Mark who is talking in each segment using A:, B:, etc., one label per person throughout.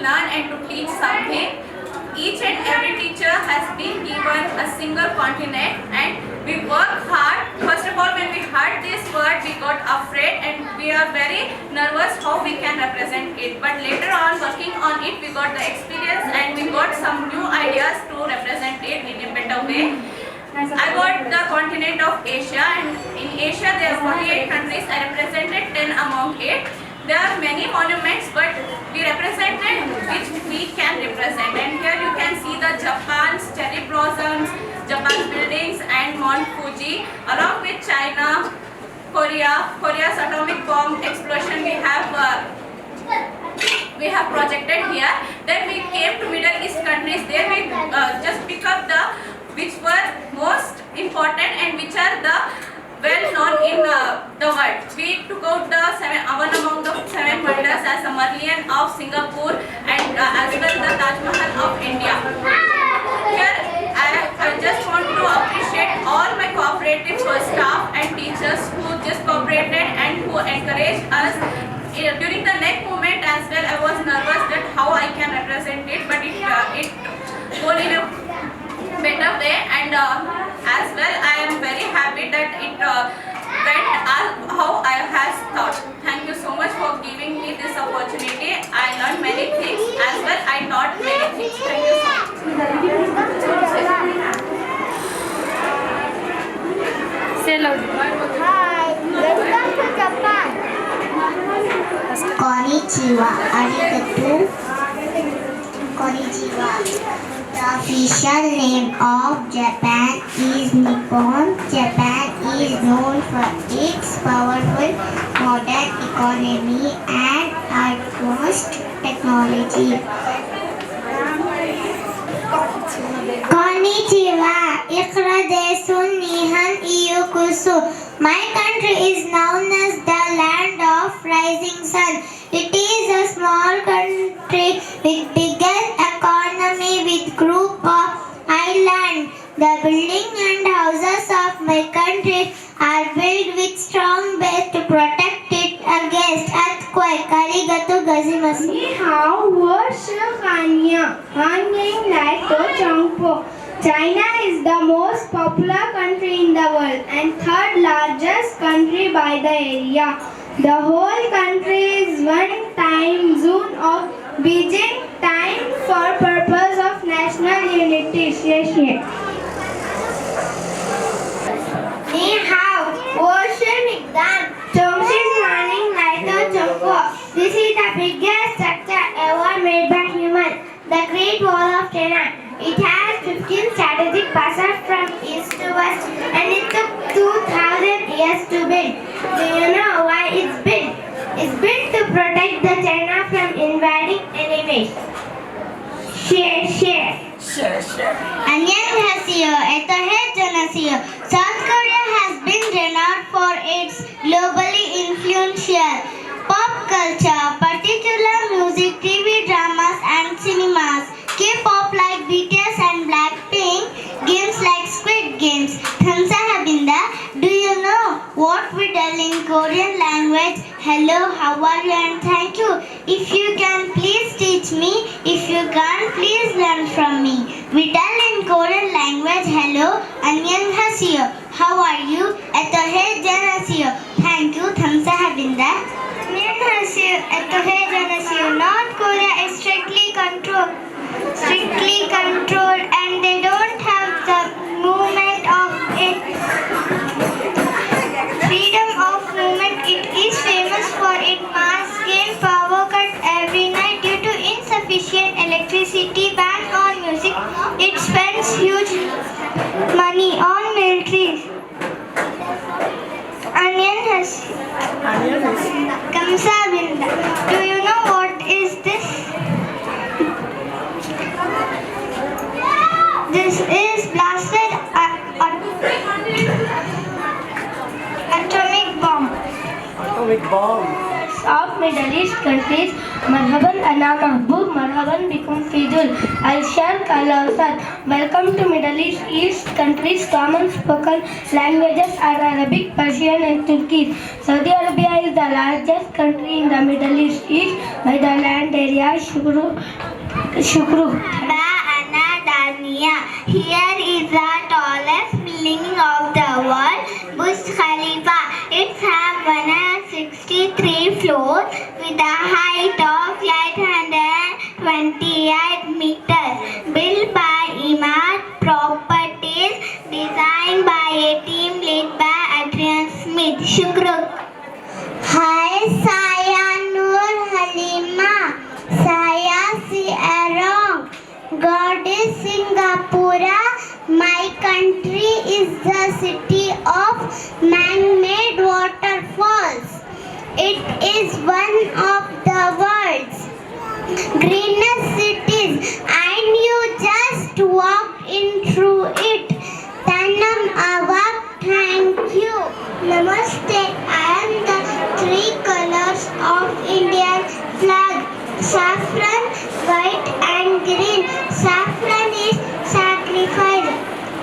A: learn and to teach something. Each and every teacher has been given a single continent, and we work hard. First of all, when we heard this word, we got afraid and we are very nervous how we can represent it. But later on, working on it, we got the experience and we got some new ideas to represent it in a better way. I got the continent of Asia, and in Asia there are 48 countries. I represented 10 among it. There are many monuments, but we represented which we can represent. And here you can see the Japan's cherry blossoms, Japan's buildings and Mount Fuji, along with China, Korea's atomic bomb explosion we have projected here. Then we came to Middle East countries. There we just pick up the which were most important and which are the well known in the world. We took out the one among the 7 wonders as the Merlion of Singapore and as well the Taj Mahal of India. Here I just want to appreciate all my cooperative staff and teachers who just cooperated and who encouraged us. During the neck movement as well, I was nervous that how I can represent it, but it gone in a better way, and as well I am very happy that it went how I has thought. Thank you so much for giving me this opportunity. I learned many things as well. I taught many things. Thank you so much.
B: Say loud.
C: Hi, welcome to Japan. Konnichiwa, arigato. Konnichiwa. The official name of Japan is Nippon. Japan is known for its powerful modern economy and advanced technology. Konnichiwa, ikra desun nihan iyukusu. My country is known as the land of rising sun. It is a small country with biggest economy with group of islands. The building and houses of my country are built with strong base to protect it against earthquake. Arigato gozaimasu.
D: Ni hao, wo shi hanya. Hanying like to changpo. China is the most popular country in the world and third largest country by the area. The whole country is one time zone of Beijing time for purpose of national unity.
C: Ni hao, wo shi migdan.
D: Chongqing is running like a chongpo.
C: This is the biggest structure ever made by human. The Great Wall of China. It has 15 strategic passes from east to west, and it took 2,000 years to build. Do you know why it's built? It's built to protect the China from invading enemies. Share. Annyeonghaseyo, etohe janaseo. South Korea has been renowned for its globally influential pop culture, particular music, TV dramas and cinemas. K-pop like BTS and Blackpink, games like Squid Games. Thamsa Habinda, do you know what we tell in Korean language? Hello, how are you and thank you. If you can, please teach me. If you can't, please learn from me. We tell in Korean language, hello, annyeonghaseyo. How are you? Etohe janaseo. Thank you, Thamsa Habinda. Annyeonghaseyo, etohe janaseo. North Korea is strictly controlled and they don't have the movement of it. Freedom of movement. It is famous for its mass game power cut every night due to insufficient electricity, ban on music. It spends huge money on military. Annyeonghaseyo. Thamsa Habinda. Do you know what is this? This is blasted atomic bomb.
D: Of Middle East countries, Marhaban Ana Mahbub, Marhaban Bikum Fidul. Al-Sharq Al-Awsat. Welcome to Middle East. East countries' common spoken languages are Arabic, Persian and Turkish. Saudi Arabia is the largest country in the Middle East by the land area. Shukru.
C: Ana Dania. Here is the tallest building of the world, Burj Khalifa. It has 163 floors with a height of 828 meters. Built by Imad Properties, designed by a team led by Adrian Smith. Shukruk. Hi, Saya Nur Halima. Saya Sierong. God is Singapura. My country is the city of man-made waterfalls. It is one of the world's greenest cities, and you just walk in through it. Tanam Awak, thank you. Namaste. I am the three colors of Indian flag: saffron, white and green. Saffron is sacrifice,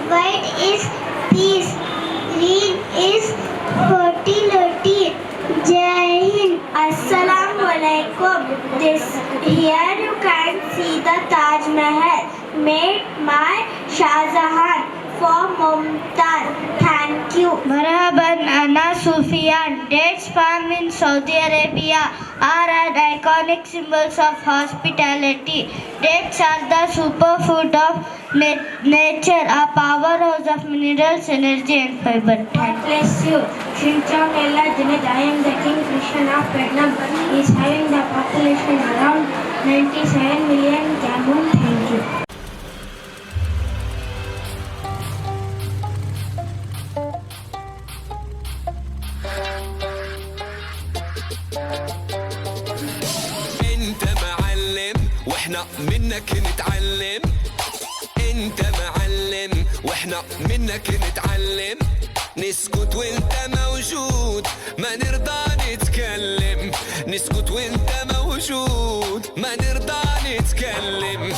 C: white is peace, green is fertility. Jai Hind. Assalamu alaikum. Here you can see the Taj Mahal made by Shah Jahan for Mumtaz. Thank you. Marhaban, Ana Sufyan. Dates farm in Saudi Arabia are an iconic symbols of hospitality. Dates are the superfood of nature, a powerhouse of minerals, energy and fiber. God bless you. Shinchong Ella Janet, I am the King Christian of Vietnam. He is having the population around 97 million Cameroon. Thank you.
B: انت معلم واحنا منك نتعلم. انت معلم واحنا منك نتعلم. نسكت وانت موجود ما نرضى نتكلم. نسكت وانت موجود ما نرضى نتكلم.